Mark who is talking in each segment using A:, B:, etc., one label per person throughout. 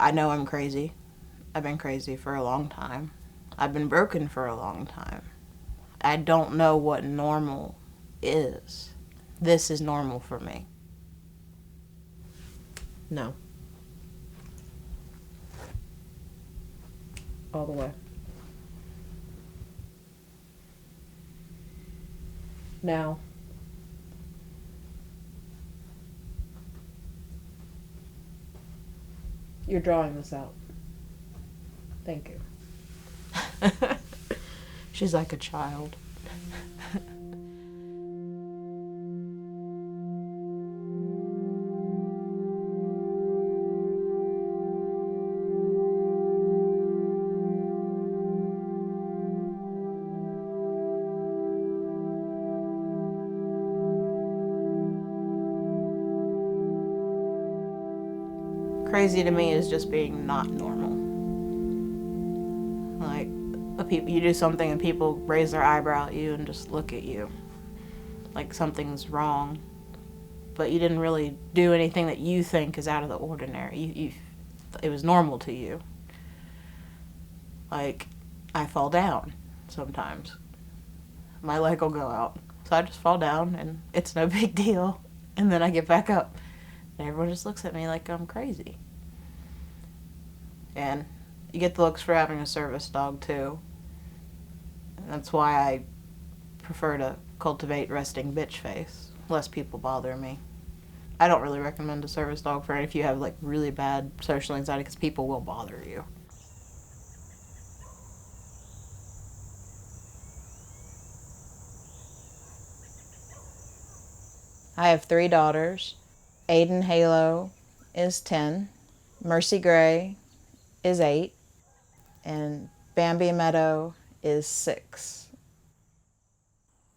A: I know I'm crazy. I've been crazy for a long time. I've been broken for a long time. I don't know what normal is. This is normal for me.
B: No. All the way. Now. You're drawing this out. Thank you.
A: She's like a child. Crazy to me is just being not normal. Like, you do something and people raise their eyebrow at you and just look at you like something's wrong, but you didn't really do anything that you think is out of the ordinary. It was normal to you. Like, I fall down sometimes. My leg will go out, so I just fall down and it's no big deal, and then I get back up and everyone just looks at me like I'm crazy. And you get the looks for having a service dog too. And that's why I prefer to cultivate resting bitch face. Less people bother me. I don't really recommend a service dog for if you have like really bad social anxiety, because people will bother you. I have 3 daughters. Aiden Halo is 10. Mercy Gray is 8. And Bambi Meadow is 6.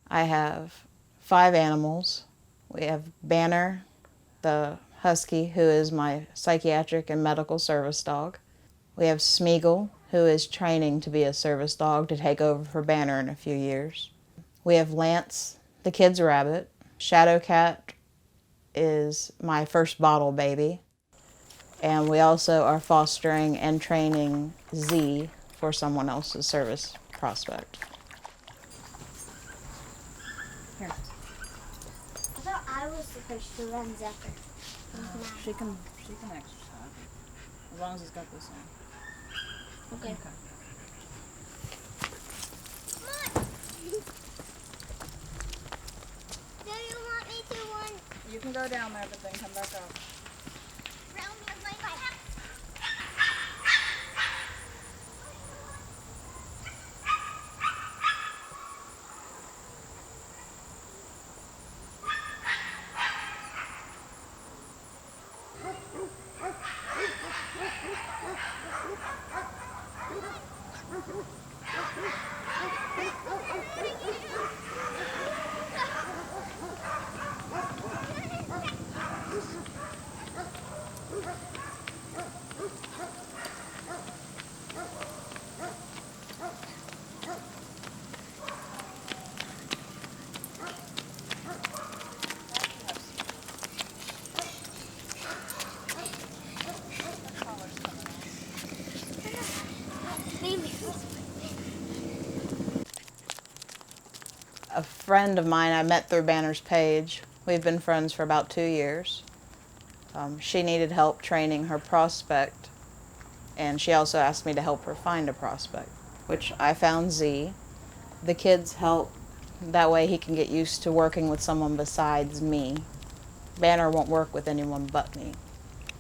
A: I have 5 animals. We have Banner, the husky, who is my psychiatric and medical service dog. We have Smeagol, who is training to be a service dog to take over for Banner in a few years. We have Lance, the kid's rabbit. Shadowcat is my first bottle baby. And we also are fostering and training Z for someone else's service prospect.
C: Here.
D: I thought I was supposed to run Zephyr.
C: She can exercise. As long as it's got this on.
D: Okay. Do you want me to run
C: You can go down there, but then come back up.
D: round with my bike?
A: A friend of mine I met through Banner's page. We've been friends for about 2 years. She needed help training her prospect, and she also asked me to help her find a prospect, which I found Z. The kids help. That way he can get used to working with someone besides me. Banner won't work with anyone but me.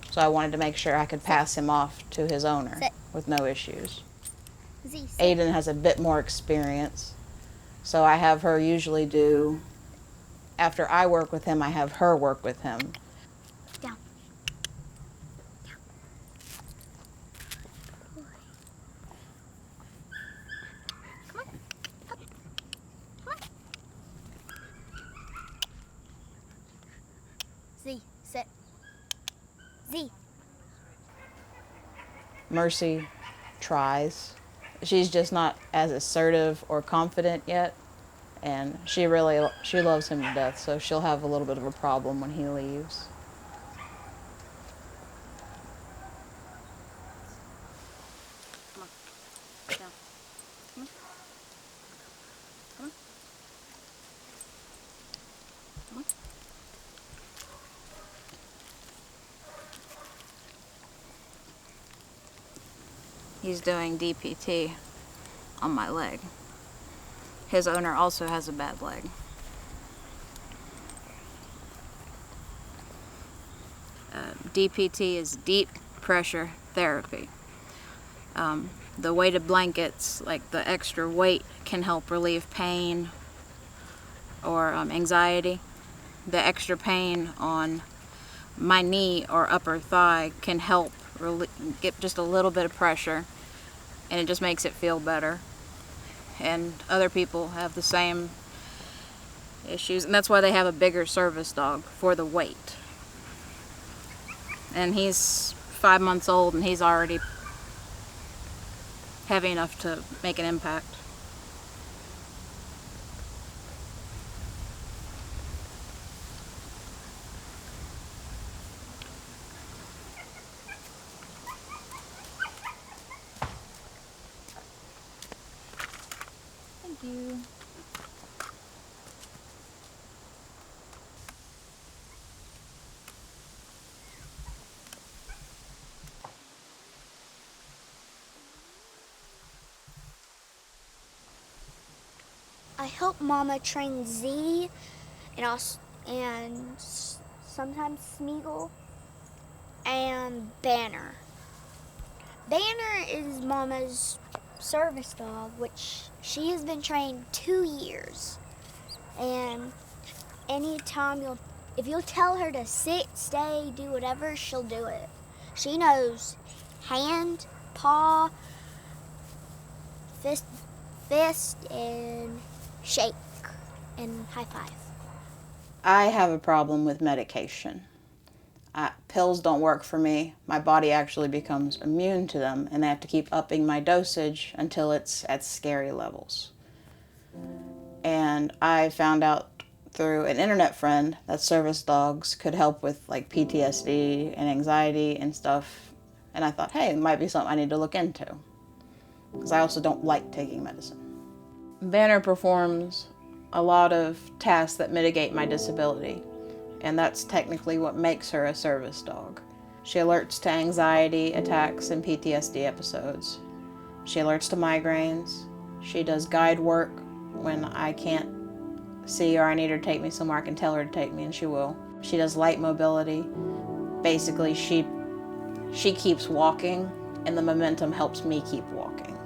A: So I wanted to make sure I could pass him off to his owner with no issues.
D: Z,
A: Aiden has a bit more experience, so I have her usually do, after I work with him, I have her work with him.
D: down. Come on. Up. Come on. Z, sit. Z.
A: Mercy tries. She's just not as assertive or confident yet, and she loves him to death, so she'll have a little bit of a problem when he leaves.
C: he's doing DPT on my leg. His owner also has a bad leg. DPT is deep pressure therapy. The weighted blankets, like the extra weight, can help relieve pain or anxiety. The extra pain on my knee or upper thigh can help get just a little bit of pressure, and it just makes it feel better. And other people have the same issues, and that's why they have a bigger service dog, for the weight. And he's 5 months old, and he's already heavy enough to make an impact. Thank you.
D: I help Mama train Z and sometimes Smeagol and Banner. Banner is Mama's service dog, which she has been trained 2 years. And anytime if you'll tell her to sit, stay, do whatever, she'll do it. She knows hand, paw, fist, and shake, and high five.
A: I have a problem with medication. Pills don't work for me. My body actually becomes immune to them, and I have to keep upping my dosage until it's at scary levels. And I found out through an internet friend that service dogs could help with like PTSD and anxiety and stuff. And I thought, hey, it might be something I need to look into, because I also don't like taking medicine. Banner performs a lot of tasks that mitigate my disability, and that's technically what makes her a service dog. She alerts to anxiety attacks and PTSD episodes. She alerts to migraines. She does guide work when I can't see or I need her to take me somewhere. I can tell her to take me and she will. She does light mobility. Basically, she keeps walking and the momentum helps me keep walking.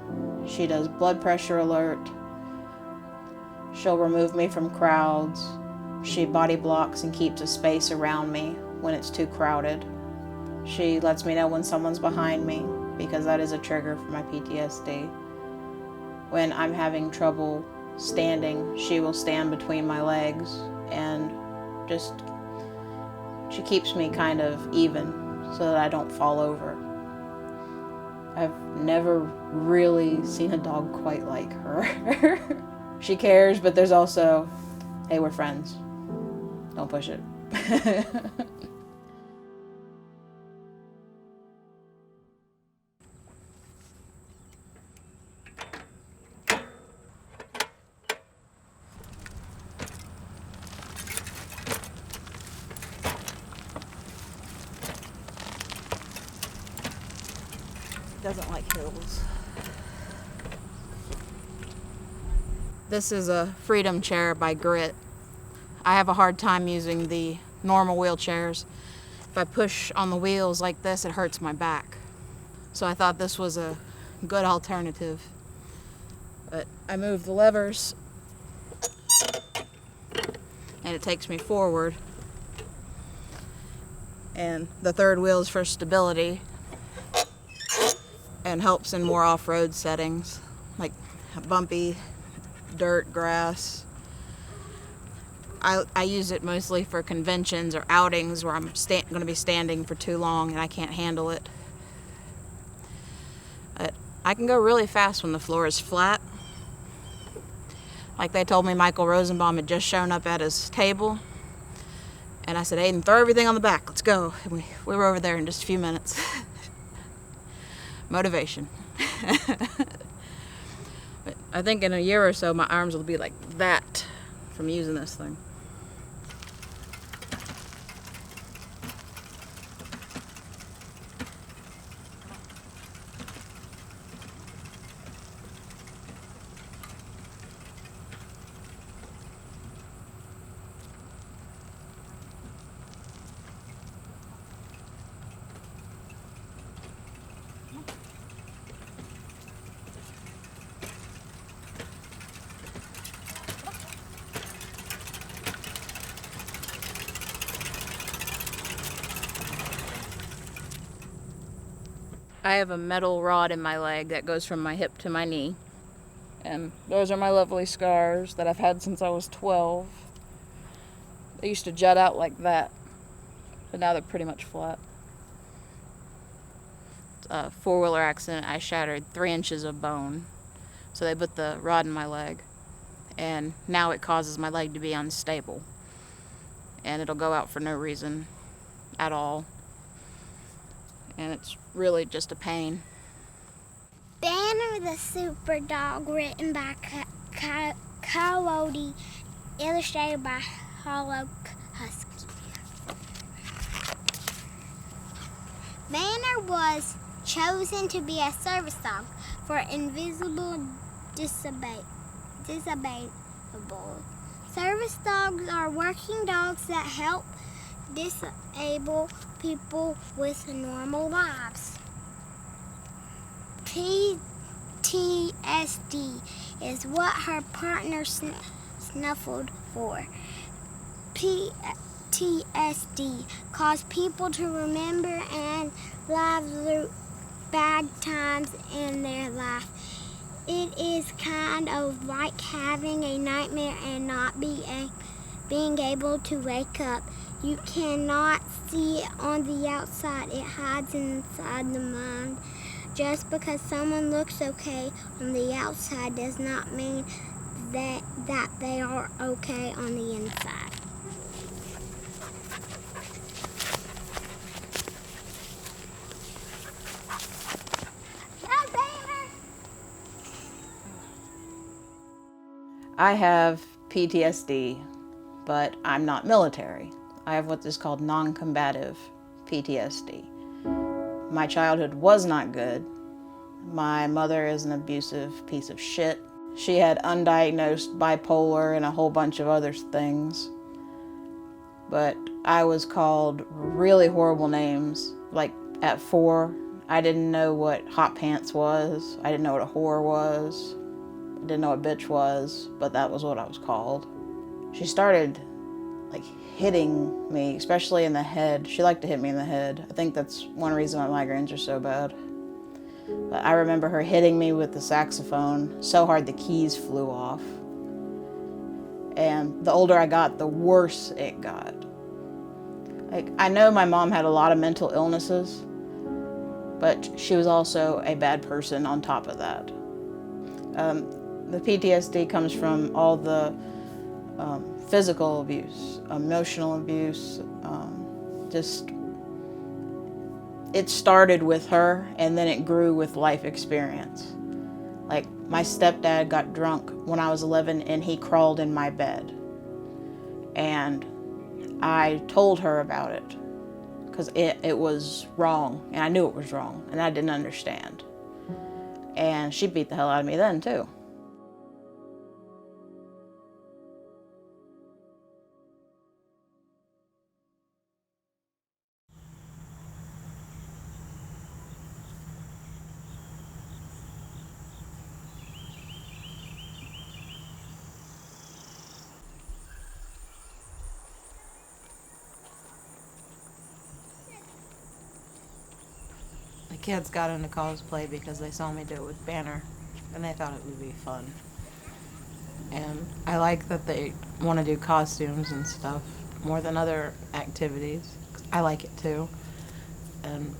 A: She does blood pressure alert. She'll remove me from crowds. She body blocks and keeps a space around me when it's too crowded. She lets me know when someone's behind me, because that is a trigger for my PTSD. When I'm having trouble standing, she will stand between my legs and she keeps me kind of even so that I don't fall over. I've never really seen a dog quite like her. She cares, but there's also, hey, we're friends. Don't push it. Doesn't like hills. This is a Freedom chair by Grit. I have a hard time using the normal wheelchairs. If I push on the wheels like this, it hurts my back. So I thought this was a good alternative. But I move the levers and it takes me forward. And the third wheel is for stability and helps in more off-road settings, like bumpy dirt, grass. I use it mostly for conventions or outings where I'm going to be standing for too long and I can't handle it. But I can go really fast when the floor is flat. Like they told me Michael Rosenbaum had just shown up at his table. And I said, Aiden, throw everything on the back. Let's go. And we were over there in just a few minutes. Motivation. But I think in a year or so, my arms will be like that from using this thing.
C: I have a metal rod in my leg that goes from my hip to my knee. And those are my lovely scars that I've had since I was 12. They used to jut out like that, but now they're pretty much flat. A four-wheeler accident, I shattered 3 inches of bone. So they put the rod in my leg, and now it causes my leg to be unstable. And it'll go out for no reason at all. And it's really just a pain.
D: Banner the Super Dog, written by Coyote, illustrated by Hollow Husky. Banner was chosen to be a service dog for invisible disabled. Service dogs are working dogs that help disabled people with normal lives. PTSD is what her partner snuffled for. PTSD causes people to remember and live through bad times in their life. It is kind of like having a nightmare and not being able to wake up. You cannot see it on the outside. It hides inside the mind. Just because someone looks okay on the outside does not mean that they are okay on the inside.
A: I have PTSD, but I'm not military. I have what is called non-combative PTSD. My childhood was not good. My mother is an abusive piece of shit. She had undiagnosed bipolar and a whole bunch of other things. But I was called really horrible names. Like at 4, I didn't know what hot pants was. I didn't know what a whore was. I didn't know what bitch was, but that was what I was called. She started like hitting me, especially in the head. She liked to hit me in the head. I think that's one reason my migraines are so bad. But I remember her hitting me with the saxophone so hard the keys flew off. And the older I got, the worse it got. Like, I know my mom had a lot of mental illnesses, but she was also a bad person on top of that. The PTSD comes from all the physical abuse, emotional abuse, it started with her and then it grew with life experience. Like, my stepdad got drunk when I was 11 and he crawled in my bed. And I told her about it because it was wrong, and I knew it was wrong, and I didn't understand. And she beat the hell out of me then too. The kids got into cosplay because they saw me do it with Banner, and they thought it would be fun. And I like that they want to do costumes and stuff more than other activities. I like it too. And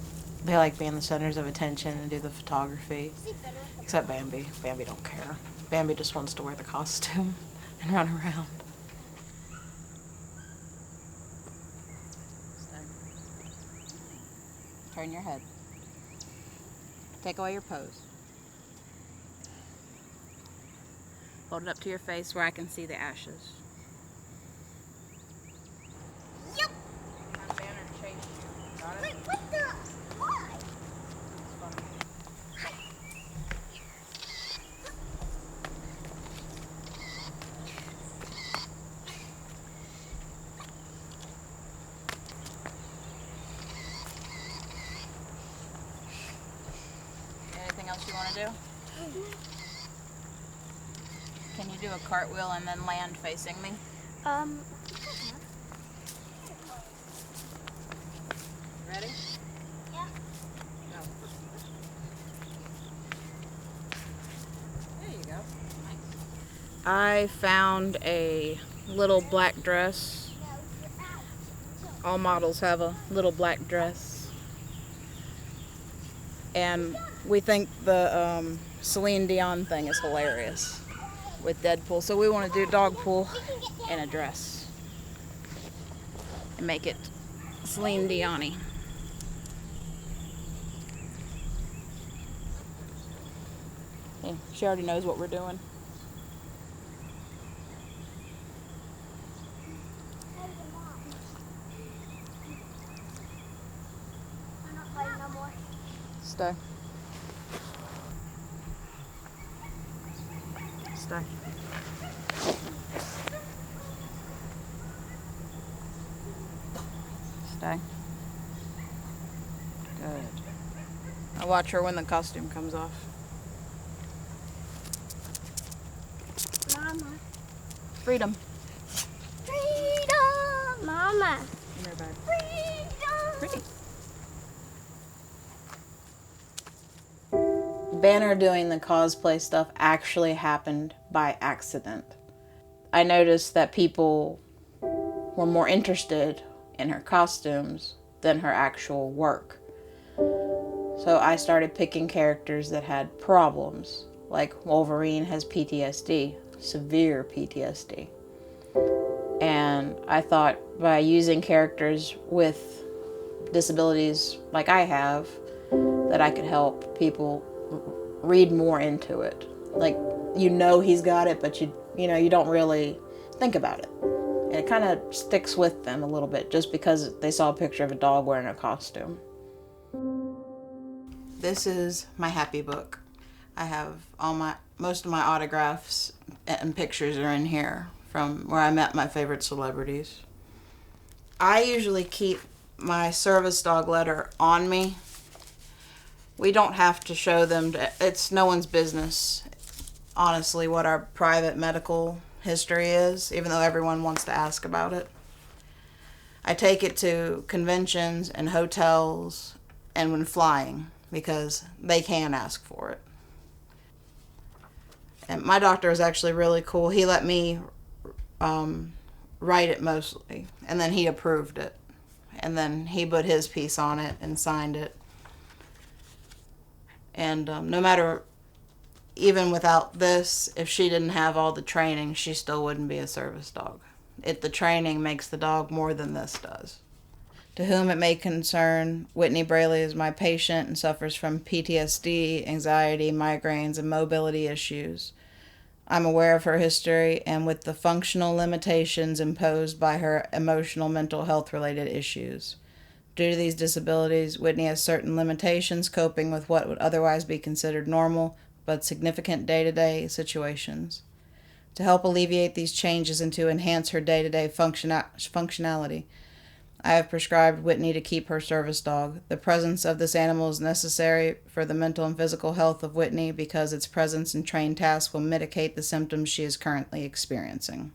A: they like being the centers of attention and do the photography. Except Bambi. Bambi don't care. Bambi just wants to wear the costume and run around. Turn your head. Take away your pose. Hold it up to your face where I can see the ashes.
D: Yep.
C: Have Banner chase you. Got it?
D: Wait, what the? Why?
C: It's funny. Anything else you want to do? Can you do a cartwheel and then land facing me? Ready?
D: Yeah.
C: Go. I found a little black dress. All models have a little black dress. And we think the Celine Dion thing is hilarious with Deadpool. So we want to do Dogpool in a dress and make it Celine Dion-y. Yeah, she already knows what we're doing.
D: I'm not playing no more.
C: Stay. Stay. Stay. Good. I'll watch her when the costume comes off.
D: Mama.
C: Freedom.
D: Freedom! Mama.
C: Come here, babe.
D: Freedom!
C: Pretty.
A: Banner doing the cosplay stuff actually happened by accident. I noticed that people were more interested in her costumes than her actual work. So I started picking characters that had problems, like Wolverine has PTSD, severe PTSD. And I thought by using characters with disabilities like I have, that I could help people read more into it. Like, you know he's got it, but you don't really think about it. And it kind of sticks with them a little bit just because they saw a picture of a dog wearing a costume. This is my happy book. I have most of my autographs and pictures are in here from where I met my favorite celebrities. I usually keep my service dog letter on me. We don't have to show them. It's no one's business, honestly, what our private medical history is, even though everyone wants to ask about it. I take it to conventions and hotels and when flying because they can ask for it. And my doctor is actually really cool. He let me write it mostly, and then he approved it. And then he put his piece on it and signed it. And no matter, even without this, if she didn't have all the training, she still wouldn't be a service dog. The training makes the dog more than this does. To whom it may concern, Whitney Braley is my patient and suffers from PTSD, anxiety, migraines, and mobility issues. I'm aware of her history and with the functional limitations imposed by her emotional mental health related issues. Due to these disabilities, Whitney has certain limitations coping with what would otherwise be considered normal but significant day-to-day situations. To help alleviate these changes and to enhance her day-to-day functionality, I have prescribed Whitney to keep her service dog. The presence of this animal is necessary for the mental and physical health of Whitney because its presence and trained tasks will mitigate the symptoms she is currently experiencing.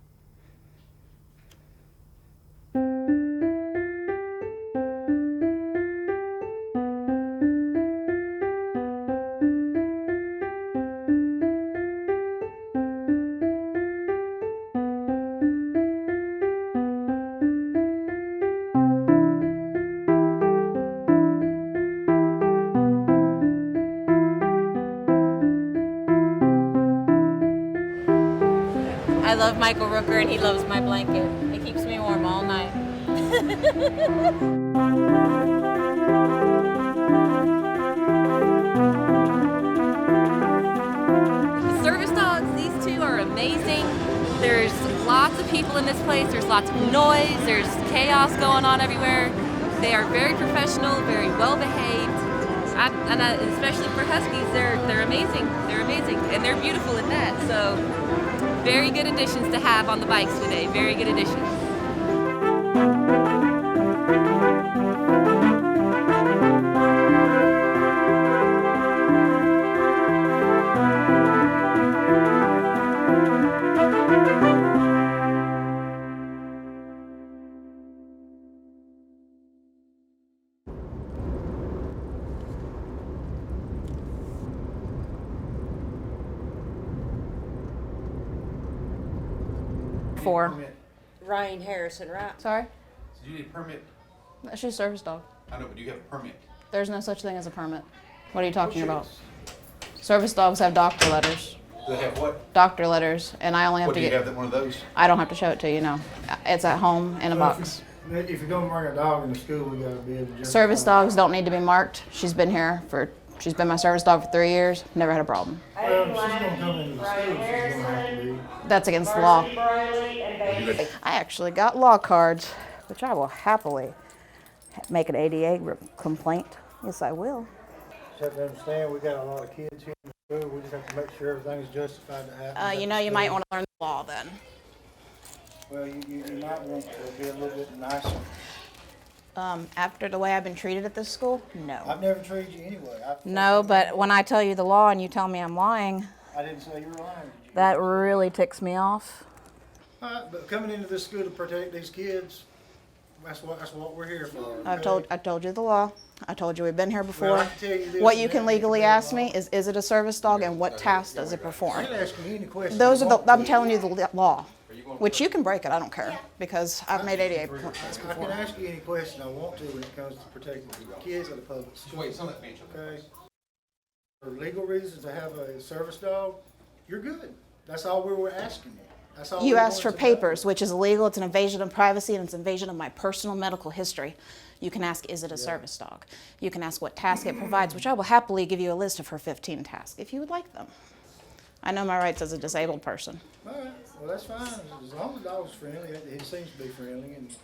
C: I love Michael Rooker and he loves my blanket. It keeps me warm all night. The service dogs, these two are amazing. There's lots of people in this place. There's lots of noise. There's chaos going on everywhere. They are very professional, very well behaved. Especially for Huskies, they're amazing. They're amazing. And they're beautiful at that. So very good additions to have on the bikes today. Very good additions.
A: before.
E: Permit?
F: Ryan Harrison, right?
A: Sorry?
E: Do you need a permit?
A: She's a service dog.
E: I know, but do you have a permit?
A: There's no such thing as a permit. What are you talking about? Service dogs have doctor letters.
E: Do they have what?
A: Doctor letters, and I only have
E: What,
A: to
E: do you
A: get.
E: have one of those?
A: I don't have to show it to you, no. It's at home in a box.
G: If you're gonna bring a dog into school, we gotta be able to.
A: Service dogs don't need to be marked. She's been my service dog for 3 years. Never had a problem.
G: Well, if she's gonna come into the school, she's gonna have to be.
A: That's against the law.
F: Bailey.
A: I actually got law cards, which I will happily make an ADA complaint. Yes, I will.
G: You have to understand, we got a lot of kids here in the school. We just have to make sure everything's justified to happen.
A: You might want to learn the law then.
G: Well, you might want to be a little bit nicer.
A: After the way I've been treated at this school, no.
G: I've never treated you anyway.
A: No, but when I tell you the law and you tell me I'm lying,
G: I didn't say you were lying. Did you?
A: that really ticks me off.
G: All right, but coming into this school to protect these kids, that's what we're here for.
A: I told you the law. I told you we've been here before.
G: Well, I can tell you this
A: What
G: and
A: you
G: that,
A: can
G: you
A: legally
G: can
A: ask
G: do
A: me is it a service dog and what task does it perform?
G: I can ask you any question.
A: Those
G: you
A: are the,
G: want
A: I'm
G: to.
A: telling you the law, which you can break it, I don't care, because I've made ADA complaints
G: I can
A: before.
G: ask you any question I want to when it comes to protecting the kids of the public
E: Just
G: school.
E: wait, some of that bench over there.
G: Okay? For legal reasons to have a service dog, you're good. That's all we were asking you. That's all
A: You
G: we
A: asked for
G: wanted to know.
A: papers, which is illegal, it's an invasion of privacy, and it's an invasion of my personal medical history. You can ask, is it a service dog? You can ask what task it provides, which I will happily give you a list of her 15 tasks, if you would like them. I know my rights as a disabled person.
G: All right, well, that's fine. As long as the dog's friendly, it seems to be friendly. And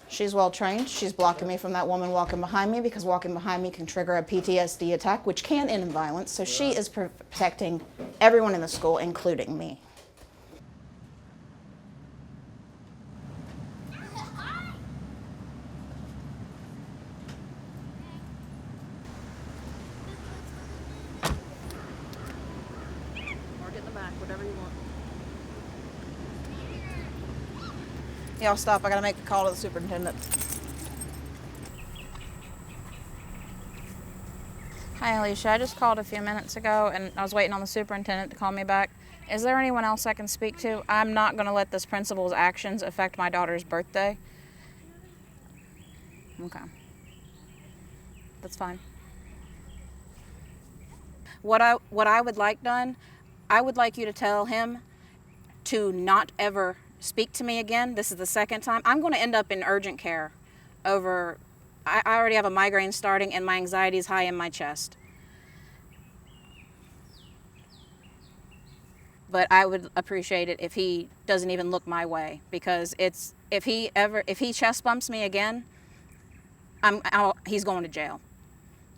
A: She's well trained. She's blocking me from that woman walking behind me because walking behind me can trigger a PTSD attack, which can end in violence. So she is protecting everyone in the school, including me. Or get in the back, whatever you want. Y'all stop. I gotta make a call to the superintendent. Hi, Alicia. I just called a few minutes ago and I was waiting on the superintendent to call me back. Is there anyone else I can speak to? I'm not going to let this principal's actions affect my daughter's birthday. Okay. That's fine. What I would like done, I would like you to tell him to not ever speak to me again. This is the second time. I'm going to end up in urgent care over, I already have a migraine starting and my anxiety is high in my chest. But I would appreciate it if he doesn't even look my way, because if he chest bumps me again, he's going to jail.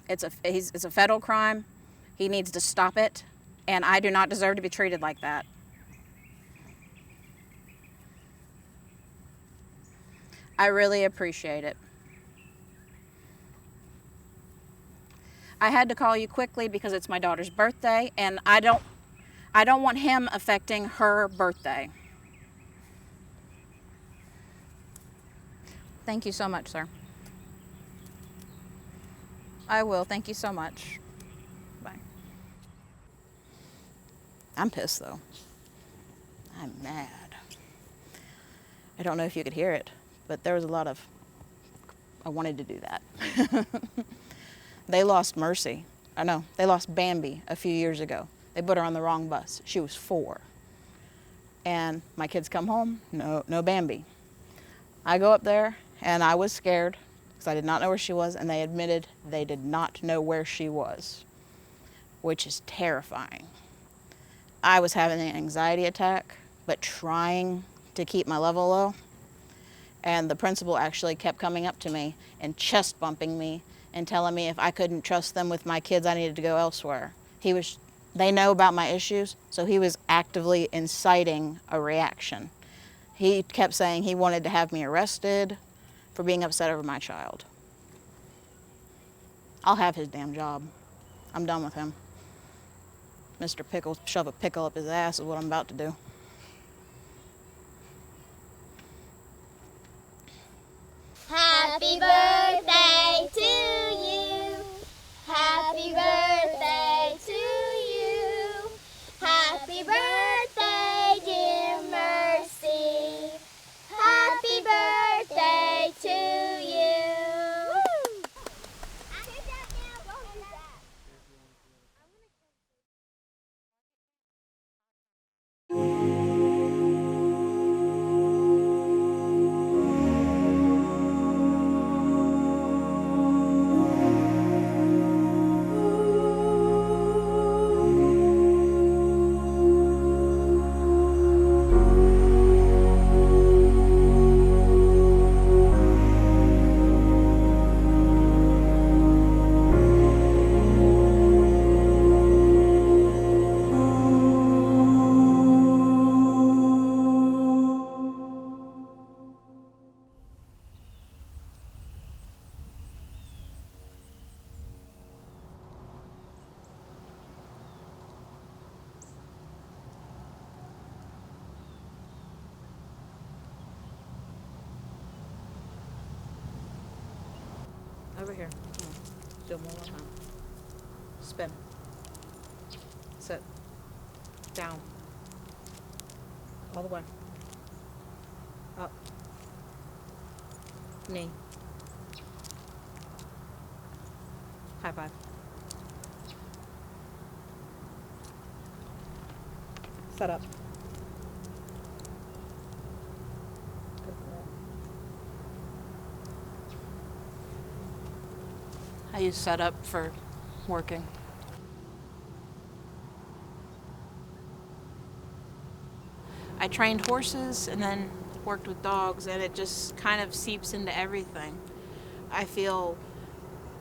A: It's a federal crime. He needs to stop it, and I do not deserve to be treated like that. I really appreciate it. I had to call you quickly because it's my daughter's birthday, and I don't want him affecting her birthday. Thank you so much, sir. I will. Thank you so much. Bye. I'm pissed, though. I'm mad. I don't know if you could hear it, but there was a lot of, I wanted to do that. They lost Mercy. They lost Bambi a few years ago. They put her on the wrong bus. She was 4. And my kids come home, no Bambi. I go up there, and I was scared because I did not know where she was, and they admitted they did not know where she was, which is terrifying. I was having an anxiety attack, but trying to keep my level low. And the principal actually kept coming up to me and chest bumping me and telling me if I couldn't trust them with my kids, I needed to go elsewhere. They know about my issues, so he was actively inciting a reaction. He kept saying he wanted to have me arrested for being upset over my child. I'll have his damn job. I'm done with him. Mr. Pickle, shove a pickle up his ass is what I'm about to do.
H: Happy birthday to you. Happy birthday to you. Happy birthday, dear Mercy.
B: Over here. Do them one more time. Spin. Sit. Down. All the way. Up. Knee. High five. Set up. Good girl.
C: I use setup for working. I trained horses and then worked with dogs, and it just kind of seeps into everything. I feel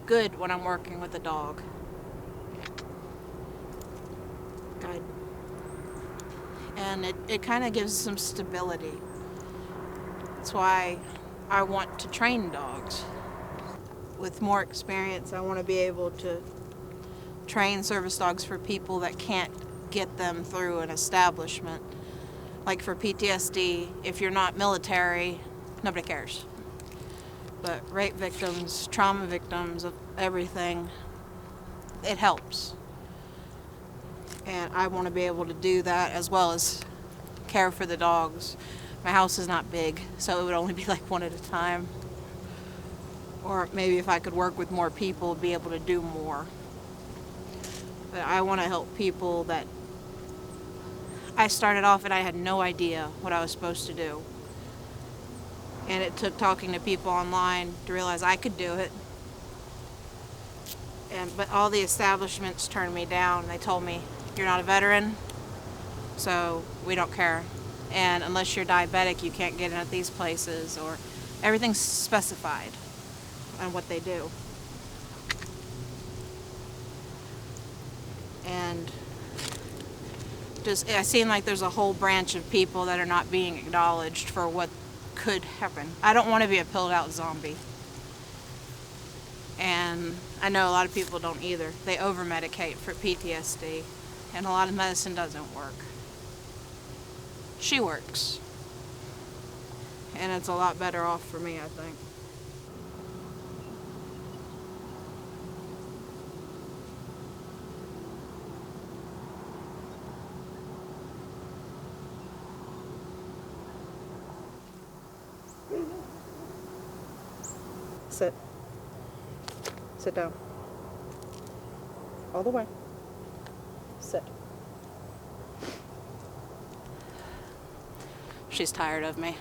C: good when I'm working with a dog. Guide. And it kind of gives some stability. That's why I want to train dogs. With more experience, I want to be able to train service dogs for people that can't get them through an establishment. Like for PTSD, if you're not military, nobody cares. But rape victims, trauma victims, of everything, it helps. And I want to be able to do that as well as care for the dogs. My house is not big, so it would only be like one at a time. Or maybe if I could work with more people, be able to do more. But I want to help people that I started off and I had no idea what I was supposed to do. And it took talking to people online to realize I could do it. But all the establishments turned me down. They told me, you're not a veteran, so we don't care. And unless you're diabetic, you can't get in at these places, or everything's specified on what they do. And just, it seems like there's a whole branch of people that are not being acknowledged for what could happen. I don't want to be a pilled out zombie. And I know a lot of people don't either. They over-medicate for PTSD, and a lot of medicine doesn't work. She works. And it's a lot better off for me, I think.
B: Sit. Sit down. All the way. Sit.
C: She's tired of me.